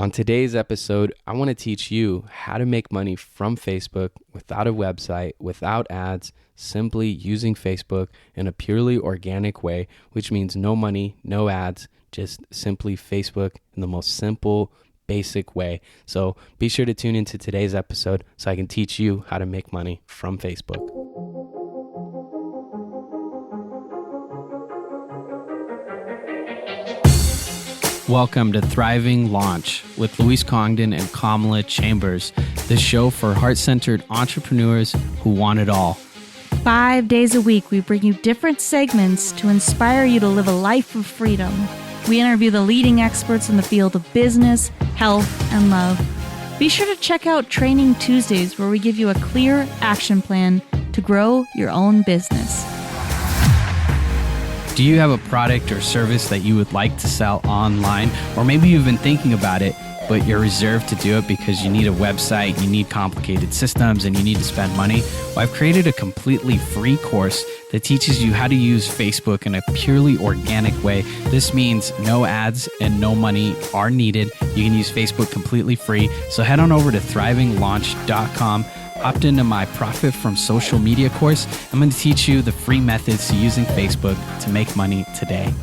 On today's episode, I want to teach you how to make money from Facebook without a website, without ads, simply using Facebook in a purely organic way, which means no money, no ads, just simply Facebook in the most simple, basic way. So be sure to tune into today's episode so I can teach you how to make money from Facebook. Welcome to Thriving Launch with Luis Congdon and Kamala Chambers, the show for heart-centered entrepreneurs who want it all. 5 days a week, we bring you different segments to inspire you to live a life of freedom. We interview the leading experts in the field of business, health, and love. Be sure to check out Training Tuesdays, where we give you a clear action plan to grow your own business. Do you have a product or service that you would like to sell online? Or maybe you've been thinking about it, but you're reserved to do it because you need a website, you need complicated systems, and you need to spend money? Well, I've created a completely free course that teaches you how to use Facebook in a purely organic way. This means no ads and no money are needed. You can use Facebook completely free. So head on over to thrivinglaunch.com. Opt into my Profit from Social Media course. I'm going to teach you the free methods to using Facebook to make money today.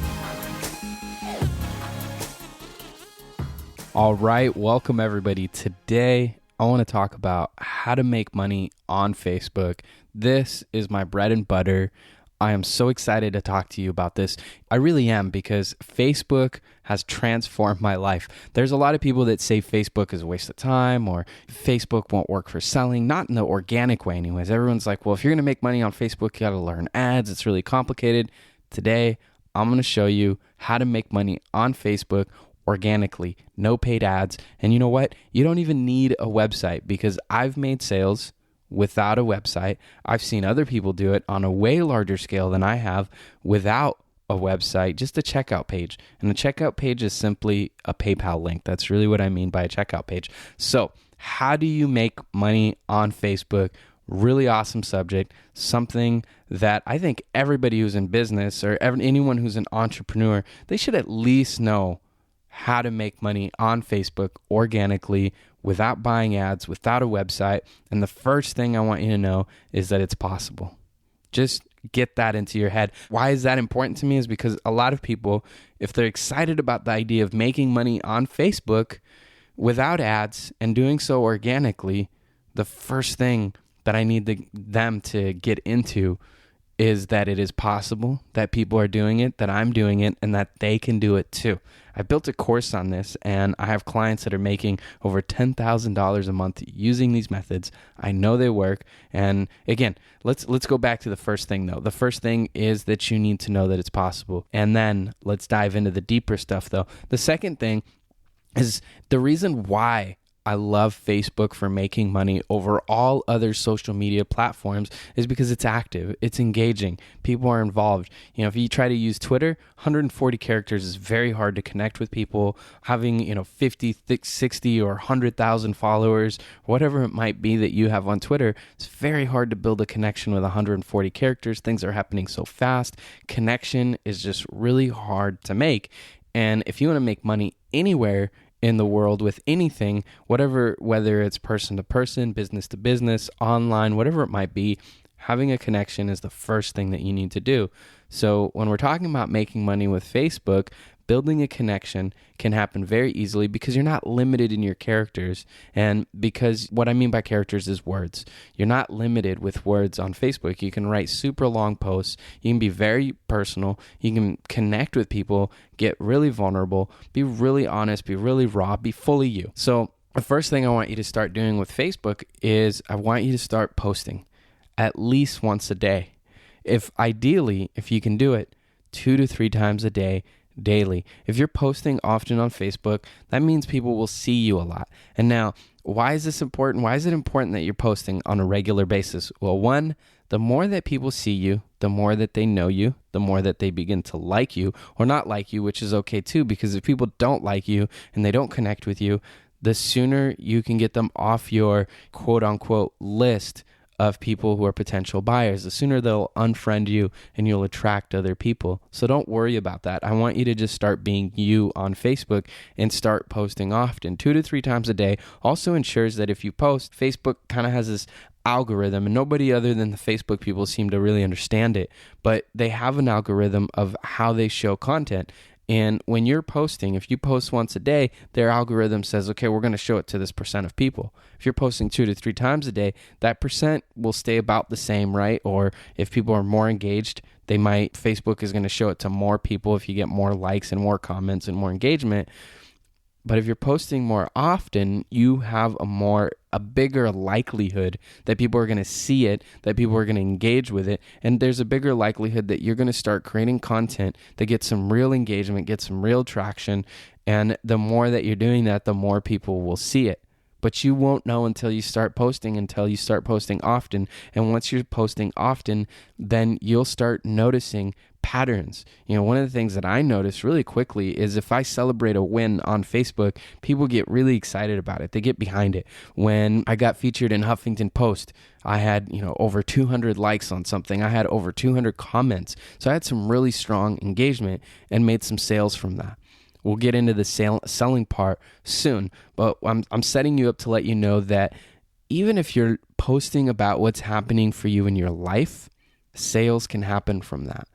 All right, welcome everybody. Today, I want to talk about how to make money on Facebook. This is my bread and butter. I am so excited to talk to you about this. I really am, because Facebook has transformed my life. There's a lot of people that say Facebook is a waste of time, or Facebook won't work for selling, not in the organic way anyways. Everyone's like, well, if you're going to make money on Facebook, you got to learn ads. It's really complicated. Today, I'm going to show you how to make money on Facebook organically, no paid ads. And you know what? You don't even need a website, because I've made sales without a website. I've seen other people do it on a way larger scale than I have without a website, just a checkout page. And a checkout page is simply a PayPal link. That's really what I mean by a checkout page. So how do you make money on Facebook? Really awesome subject, something that I think everybody who's in business or anyone who's an entrepreneur, they should at least know how to make money on Facebook organically without buying ads, without a website. And the first thing I want you to know is that it's possible. Just get that into your head. Why is that important to me? Is because a lot of people, if they're excited about the idea of making money on Facebook without ads and doing so organically, the first thing that I need them to get into is that it is possible, that people are doing it, that I'm doing it, and that they can do it too. I built a course on this, and I have clients that are making over $10,000 a month using these methods. I know they work. And again, let's go back to the first thing though. The first thing is that you need to know that it's possible. And then let's dive into the deeper stuff though. The second thing is the reason why I love Facebook for making money over all other social media platforms is because it's active, it's engaging, people are involved. You know, if you try to use Twitter, 140 characters is very hard to connect with people. Having, 50, 60, or 100,000 followers, whatever it might be that you have on Twitter, it's very hard to build a connection with 140 characters. Things are happening so fast. Connection is just really hard to make. And if you want to make money anywhere in the world with anything, whether it's person to person, business to business, online, whatever it might be, having a connection is the first thing that you need to do. So when we're talking about making money with Facebook, building a connection can happen very easily because you're not limited in your characters. And because what I mean by characters is words. You're not limited with words on Facebook. You can write super long posts. You can be very personal. You can connect with people, get really vulnerable, be really honest, be really raw, be fully you. So the first thing I want you to start doing with Facebook is I want you to start posting at least once a day. If you can do it 2 to 3 times a day, daily. If you're posting often on Facebook, that means people will see you a lot. And now, why is this important? Why is it important that you're posting on a regular basis? Well, one, the more that people see you, the more that they know you, the more that they begin to like you or not like you, which is okay too, because if people don't like you and they don't connect with you, the sooner you can get them off your quote unquote list of people who are potential buyers. The sooner they'll unfriend you and you'll attract other people. So don't worry about that. I want you to just start being you on Facebook and start posting often, 2 to 3 times a day. Also ensures that if you post, Facebook kind of has this algorithm, and nobody other than the Facebook people seem to really understand it, but they have an algorithm of how they show content. And when you're posting, if you post once a day, their algorithm says, okay, we're going to show it to this percent of people. If you're posting 2 to 3 times a day, that percent will stay about the same, right? Or if people are more engaged, Facebook is going to show it to more people if you get more likes and more comments and more engagement. But if you're posting more often, you have a bigger likelihood that people are going to see it, that people are going to engage with it. And there's a bigger likelihood that you're going to start creating content that gets some real engagement, gets some real traction. And the more that you're doing that, the more people will see it. But you won't know until you start posting often. And once you're posting often, then you'll start noticing patterns. One of the things that I notice really quickly is if I celebrate a win on Facebook, people get really excited about it. They get behind it. When I got featured in Huffington Post, I had, over 200 likes on something. I had over 200 comments. So I had some really strong engagement and made some sales from that. We'll get into the selling part soon, but I'm setting you up to let you know that even if you're posting about what's happening for you in your life, sales can happen from that.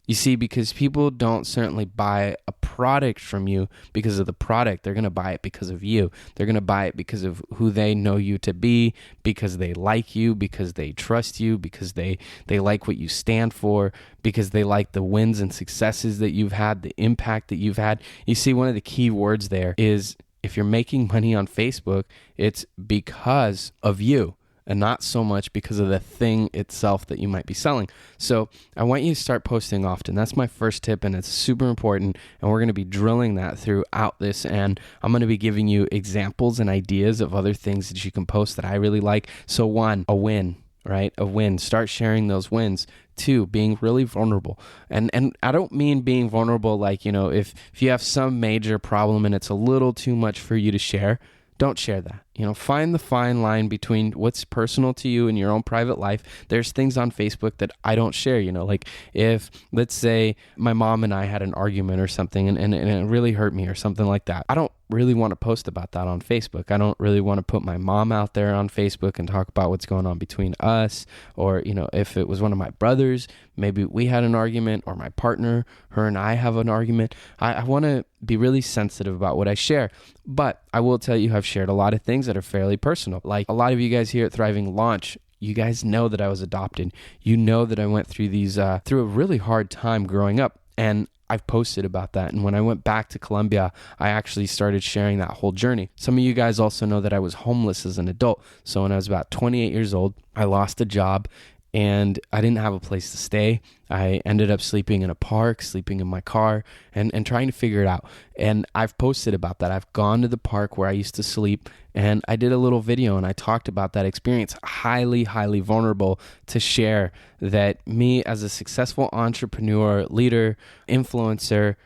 You see, because people don't certainly buy a product from you because of the product. They're going to buy it because of you. They're going to buy it because of who they know you to be, because they like you, because they trust you, because they like what you stand for, because they like the wins and successes that you've had, the impact that you've had. You see, one of the key words there is if you're making money on Facebook, it's because of you, and not so much because of the thing itself that you might be selling. So I want you to start posting often. That's my first tip, and it's super important, and we're going to be drilling that throughout this, and I'm going to be giving you examples and ideas of other things that you can post that I really like. So 1, a win, right? A win. Start sharing those wins. 2, being really vulnerable. And I don't mean being vulnerable like, if you have some major problem and it's a little too much for you to share, don't share that. Find the fine line between what's personal to you in your own private life. There's things on Facebook that I don't share, like if, let's say, my mom and I had an argument or something and it really hurt me or something like that. I don't really want to post about that on Facebook. I don't really want to put my mom out there on Facebook and talk about what's going on between us. Or, if it was one of my brothers, maybe we had an argument, or my partner, her and I have an argument. I want to be really sensitive about what I share. But I will tell you, I've shared a lot of things that are fairly personal. Like a lot of you guys here at Thriving Launch, you guys know that I was adopted. You know that I went through through a really hard time growing up. And I've posted about that. And when I went back to Colombia, I actually started sharing that whole journey. Some of you guys also know that I was homeless as an adult. So when I was about 28 years old, I lost a job and I didn't have a place to stay. I ended up sleeping in a park, sleeping in my car, and trying to figure it out. And I've posted about that. I've gone to the park where I used to sleep, and I did a little video, and I talked about that experience. Highly, highly vulnerable to share that me as a successful entrepreneur, leader, influencer,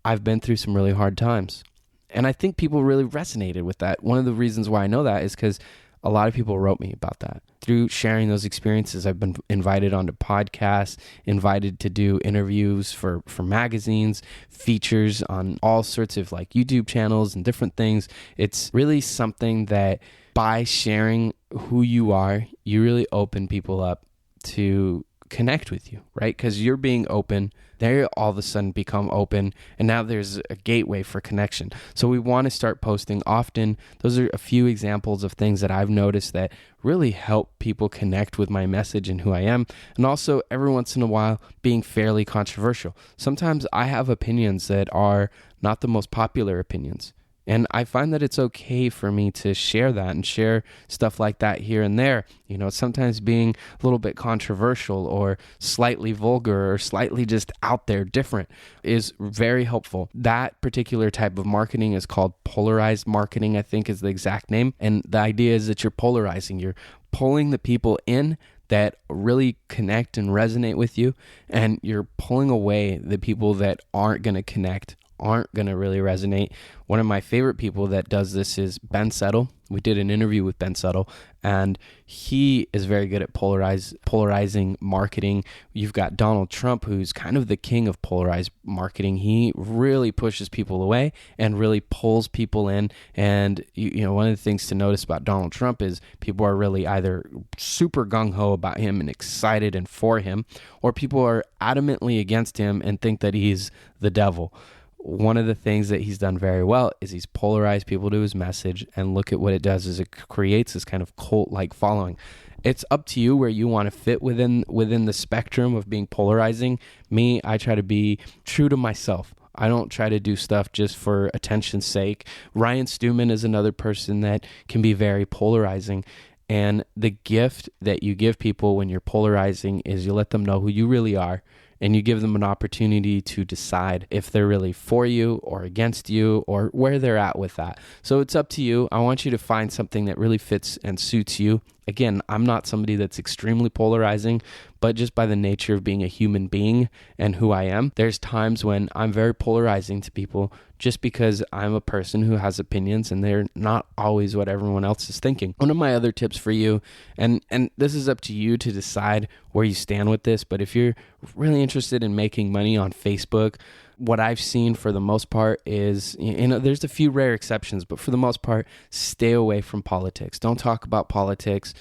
I've been through some really hard times. And I think people really resonated with that. One of the reasons why I know that is because a lot of people wrote me about that. Through sharing those experiences, I've been invited onto podcasts, invited to do interviews for magazines, features on all sorts of like YouTube channels and different things. It's really something that by sharing who you are, you really open people up to connect with you, right? Because you're being open, they all of a sudden become open, and now there's a gateway for connection. So we want to start posting often. Those are a few examples of things that I've noticed that really help people connect with my message and who I am. And also every once in a while being fairly controversial. Sometimes I have opinions that are not the most popular opinions. And I find that it's okay for me to share that and share stuff like that here and there. Sometimes being a little bit controversial or slightly vulgar or slightly just out there different is very helpful. That particular type of marketing is called polarized marketing, I think is the exact name. And the idea is that you're polarizing. You're pulling the people in that really connect and resonate with you, and you're pulling away the people that aren't going to connect, aren't going to really resonate. One of my favorite people that does this is Ben Settle. We did an interview with Ben Suttle, and he is very good at polarizing marketing. You've got Donald Trump, who's kind of the king of polarized marketing. He really pushes people away and really pulls people in. And one of the things to notice about Donald Trump is people are really either super gung-ho about him and excited and for him, or people are adamantly against him and think that he's the devil. One of the things that he's done very well is he's polarized people to his message, and look at what it does is it creates this kind of cult-like following. It's up to you where you want to fit within the spectrum of being polarizing. Me, I try to be true to myself. I don't try to do stuff just for attention's sake. Ryan Stewman is another person that can be very polarizing. And the gift that you give people when you're polarizing is you let them know who you really are, and you give them an opportunity to decide if they're really for you or against you or where they're at with that. So it's up to you. I want you to find something that really fits and suits you. Again, I'm not somebody that's extremely polarizing, but just by the nature of being a human being and who I am, there's times when I'm very polarizing to people just because I'm a person who has opinions and they're not always what everyone else is thinking. One of my other tips for you, and this is up to you to decide where you stand with this, but if you're really interested in making money on Facebook, what I've seen for the most part is, there's a few rare exceptions, but for the most part, stay away from politics. Don't talk about politics.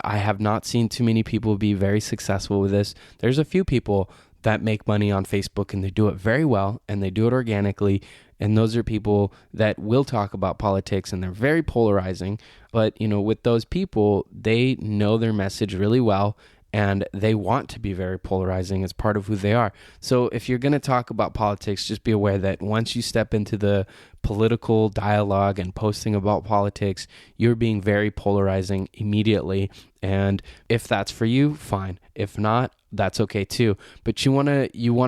I have not seen too many people be very successful with this. There's a few people that make money on Facebook and they do it very well and they do it organically. And those are people that will talk about politics and they're very polarizing. But, with those people, they know their message really well and they want to be very polarizing as part of who they are. So if you're going to talk about politics, just be aware that once you step into the political dialogue and posting about politics, you're being very polarizing immediately. And if that's for you, fine. If not, that's okay too. But you want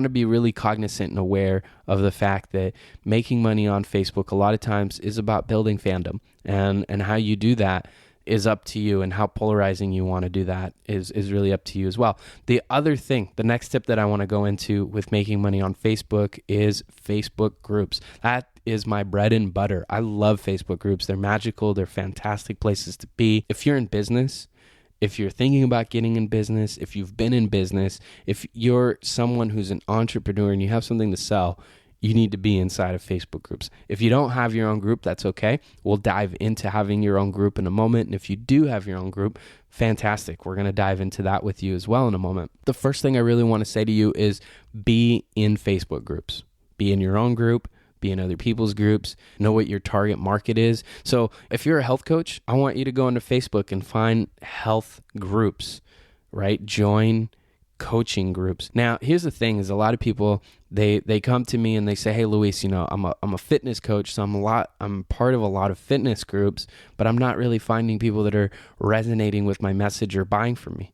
to be really cognizant and aware of the fact that making money on Facebook a lot of times is about building fandom, and how you do that is up to you, and how polarizing you want to do that is really up to you as well. The other thing, the next tip that I want to go into with making money on Facebook is Facebook groups. That is my bread and butter. I love Facebook groups. They're magical. They're fantastic places to be. If you're in business, if you're thinking about getting in business, if you've been in business, if you're someone who's an entrepreneur and you have something to sell, you need to be inside of Facebook groups. If you don't have your own group, that's okay. We'll dive into having your own group in a moment. And if you do have your own group, fantastic. We're going to dive into that with you as well in a moment. The first thing I really want to say to you is be in Facebook groups. Be in your own group. Be in other people's groups, know what your target market is. So if you're a health coach, I want you to go into Facebook and find health groups, right? Join coaching groups. Now, here's the thing is a lot of people, they come to me and they say, hey, Luis, I'm a fitness coach, so I'm part of a lot of fitness groups, but I'm not really finding people that are resonating with my message or buying from me.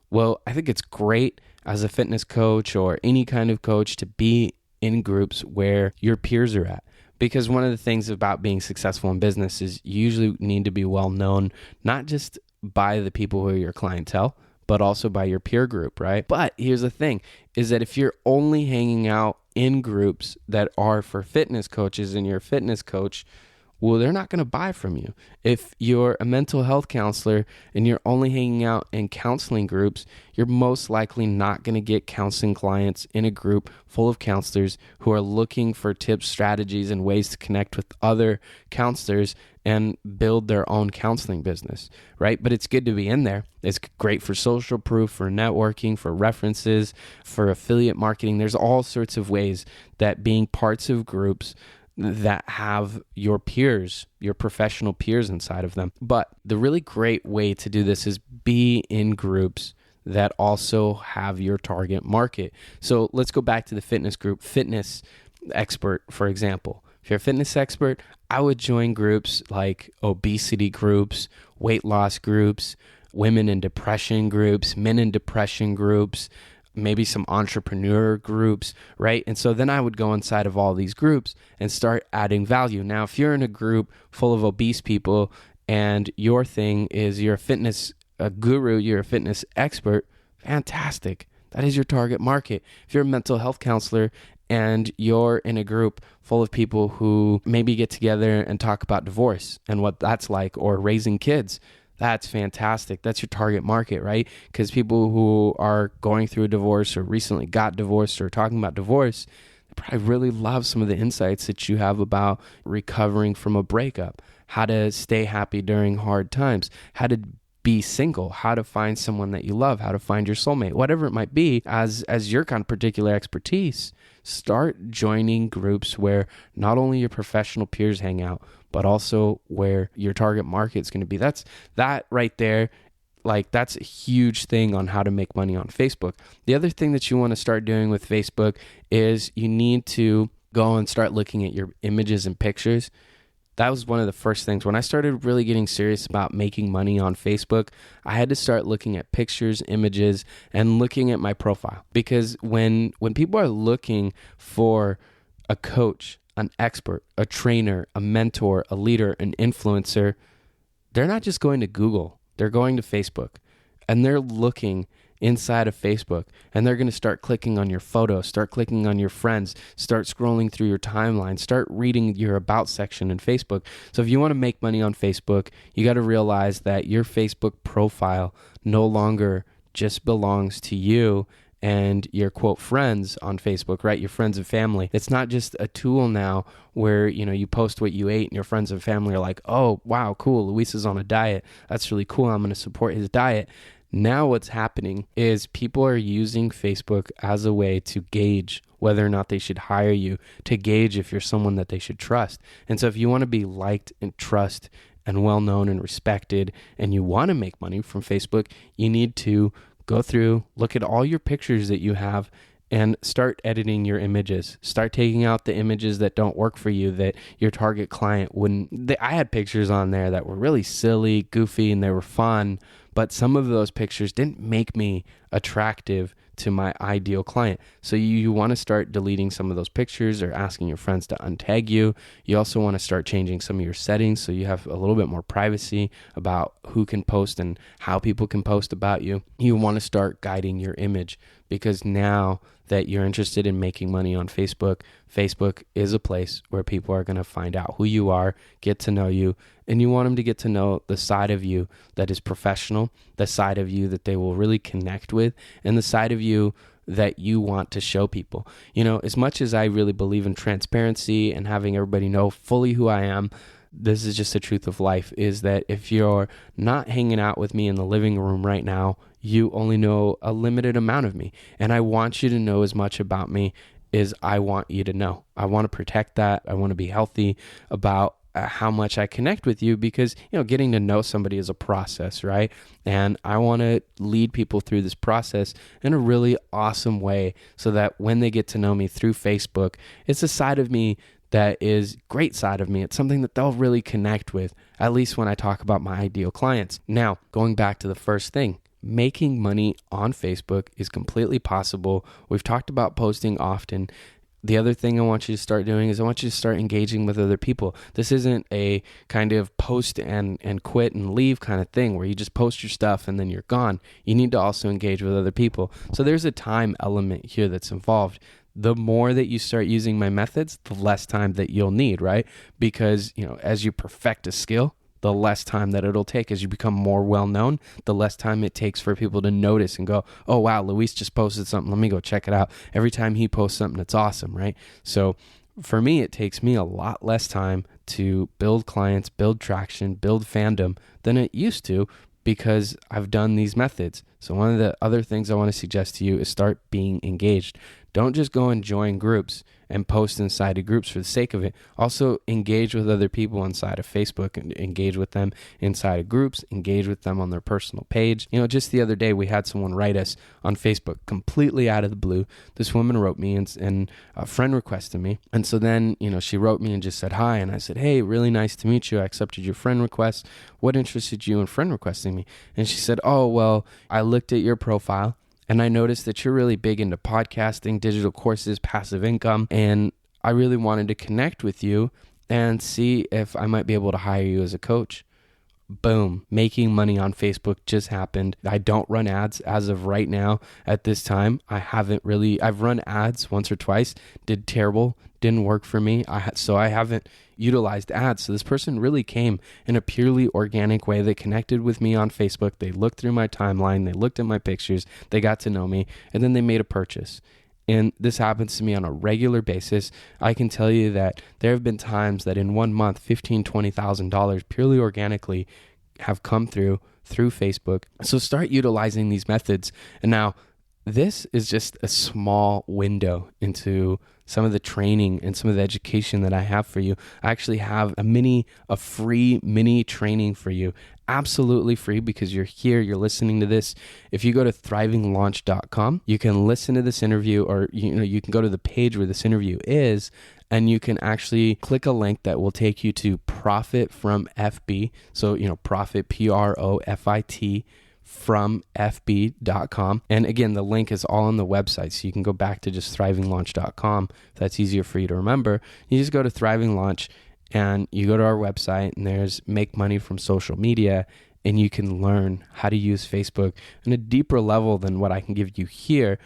Well, I think it's great as a fitness coach or any kind of coach to be in groups where your peers are at. Because one of the things about being successful in business is you usually need to be well known, not just by the people who are your clientele, but also by your peer group, right? But here's the thing, is that if you're only hanging out in groups that are for fitness coaches and you're a fitness coach, well, they're not going to buy from you. If you're a mental health counselor and you're only hanging out in counseling groups, you're most likely not going to get counseling clients in a group full of counselors who are looking for tips, strategies, and ways to connect with other counselors and build their own counseling business, right? But it's good to be in there. It's great for social proof, for networking, for references, for affiliate marketing. There's all sorts of ways that being parts of groups that have your peers, your professional peers inside of them. But the really great way to do this is be in groups that also have your target market. So let's go back to the fitness group, fitness expert, for example. If you're a fitness expert, I would join groups like obesity groups, weight loss groups, women in depression groups, men in depression groups, maybe some entrepreneur groups, right? And so then I would go inside of all these groups and start adding value. Now, if you're in a group full of obese people and your thing is you're a guru, you're a fitness expert, fantastic. That is your target market. If you're a mental health counselor and you're in a group full of people who maybe get together and talk about divorce and what that's like, or raising kids. That's fantastic. That's your target market, right? Because people who are going through a divorce or recently got divorced or talking about divorce, they probably really love some of the insights that you have about recovering from a breakup, how to stay happy during hard times, how to be single, how to find someone that you love, how to find your soulmate, whatever it might be, as your kind of particular expertise. Start joining groups where not only your professional peers hang out, but also where your target market is going to be. That right there, like, that's a huge thing on how to make money on Facebook. The other thing that you want to start doing with Facebook is you need to go and start looking at your images and pictures. That was one of the first things. When I started really getting serious about making money on Facebook, I had to start looking at pictures, images, and looking at my profile. Because when people are looking for a coach, an expert, a trainer, a mentor, a leader, an influencer, they're not just going to Google. They're going to Facebook. And they're looking inside of Facebook, and they're going to start clicking on your photos, start clicking on your friends, start scrolling through your timeline, start reading your about section in Facebook. So if you want to make money on Facebook, you got to realize that your Facebook profile no longer just belongs to you and your quote friends on Facebook, right? Your friends and family. It's not just a tool now where, you post what you ate and your friends and family are like, oh, wow, cool. Luis is on a diet. That's really cool. I'm going to support his diet. Now what's happening is people are using Facebook as a way to gauge whether or not they should hire you, to gauge if you're someone that they should trust. And so if you want to be liked and trust and well-known and respected, and you want to make money from Facebook, you need to go through, look at all your pictures that you have, and start editing your images. Start taking out the images that don't work for you, that your target client wouldn't. I had pictures on there that were really silly, goofy, and they were fun, but some of those pictures didn't make me attractive to my ideal client. So you want to start deleting some of those pictures or asking your friends to untag you. You also want to start changing some of your settings so you have a little bit more privacy about who can post and how people can post about you. You want to start guiding your image, because now that you're interested in making money on Facebook, Facebook is a place where people are going to find out who you are, get to know you, and you want them to get to know the side of you that is professional, the side of you that they will really connect with, and the side of you that you want to show people. As much as I really believe in transparency and having everybody know fully who I am, this is just the truth of life, is that if you're not hanging out with me in the living room right now, you only know a limited amount of me. And I want you to know as much about me as I want you to know. I want to protect that. I want to be healthy about how much I connect with you, because, getting to know somebody is a process, right? And I want to lead people through this process in a really awesome way so that when they get to know me through Facebook, it's a side of me that is great side of me. It's something that they'll really connect with, at least when I talk about my ideal clients. Now, going back to the first thing, making money on Facebook is completely possible. We've talked about posting often. The other thing I want you to start doing is I want you to start engaging with other people. This isn't a kind of post and quit and leave kind of thing where you just post your stuff and then you're gone. You need to also engage with other people. So there's a time element here that's involved. The more that you start using my methods, the less time that you'll need, right? Because, as you perfect a skill, the less time that it'll take. As you become more well-known, the less time it takes for people to notice and go, oh, wow, Luis just posted something. Let me go check it out. Every time he posts something, it's awesome, right? So for me, it takes me a lot less time to build clients, build traction, build fandom than it used to, because I've done these methods. So one of the other things I want to suggest to you is start being engaged. Don't just go and join groups and post inside of groups for the sake of it. Also engage with other people inside of Facebook and engage with them inside of groups, engage with them on their personal page. Just the other day we had someone write us on Facebook completely out of the blue. This woman wrote me and a friend requested me. And so then, she wrote me and just said hi. And I said, hey, really nice to meet you. I accepted your friend request. What interested you in friend requesting me? And she said, oh, well, I looked at your profile and I noticed that you're really big into podcasting, digital courses, passive income, and I really wanted to connect with you and see if I might be able to hire you as a coach. boom, making money on Facebook just happened. I don't run ads as of right now at this time. I've run ads once or twice, did terrible, didn't work for me. So I haven't utilized ads. So this person really came in a purely organic way. They connected with me on Facebook. They looked through my timeline. They looked at my pictures. They got to know me, and then they made a purchase. And this happens to me on a regular basis. I can tell you that there have been times that in 1 month, $15,000, $20,000 purely organically have come through Facebook. So start utilizing these methods. And now this is just a small window into some of the training and some of the education that I have for you. I actually have a free mini training for you, absolutely free, because you're here, you're listening to this. If you go to thrivinglaunch.com, you can listen to this interview, or you can go to the page where this interview is, and you can actually click a link that will take you to Profit from FB. So, Profit, PROFIT, from fb.com. And again, the link is all on the website, so you can go back to just thrivinglaunch.com if that's easier for you to remember. You just go to Thriving Launch and you go to our website, and there's Make Money from Social Media, and you can learn how to use Facebook on a deeper level than what I can give you here.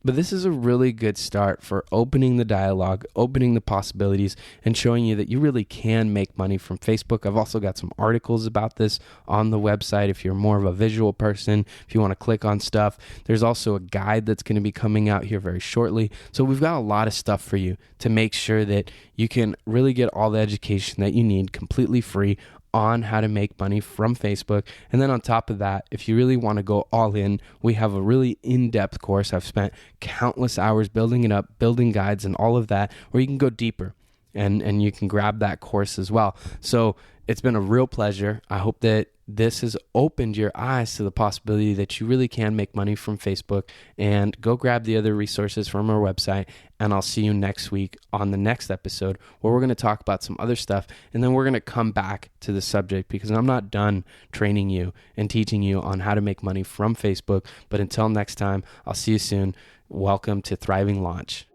But this is a really good start for opening the dialogue, opening the possibilities, and showing you that you really can make money from Facebook. I've also got some articles about this on the website if you're more of a visual person, if you want to click on stuff. There's also a guide that's going to be coming out here very shortly. So we've got a lot of stuff for you to make sure that you can really get all the education that you need completely free on how to make money from Facebook. And then on top of that, if you really want to go all in, we have a really in-depth course. I've spent countless hours building it up, building guides and all of that, where you can go deeper and you can grab that course as well. So it's been a real pleasure. I hope that this has opened your eyes to the possibility that you really can make money from Facebook. And go grab the other resources from our website, and I'll see you next week on the next episode, where we're going to talk about some other stuff, and then we're going to come back to the subject, because I'm not done training you and teaching you on how to make money from Facebook. But until next time, I'll see you soon. Welcome to Thriving Launch.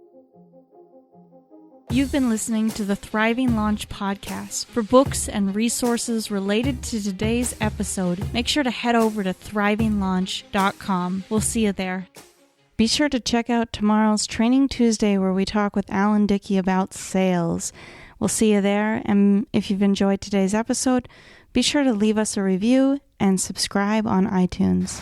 You've been listening to the Thriving Launch podcast. For books and resources related to today's episode, make sure to head over to thrivinglaunch.com. We'll see you there. Be sure to check out tomorrow's Training Tuesday, where we talk with Alan Dickey about sales. We'll see you there. And if you've enjoyed today's episode, be sure to leave us a review and subscribe on iTunes.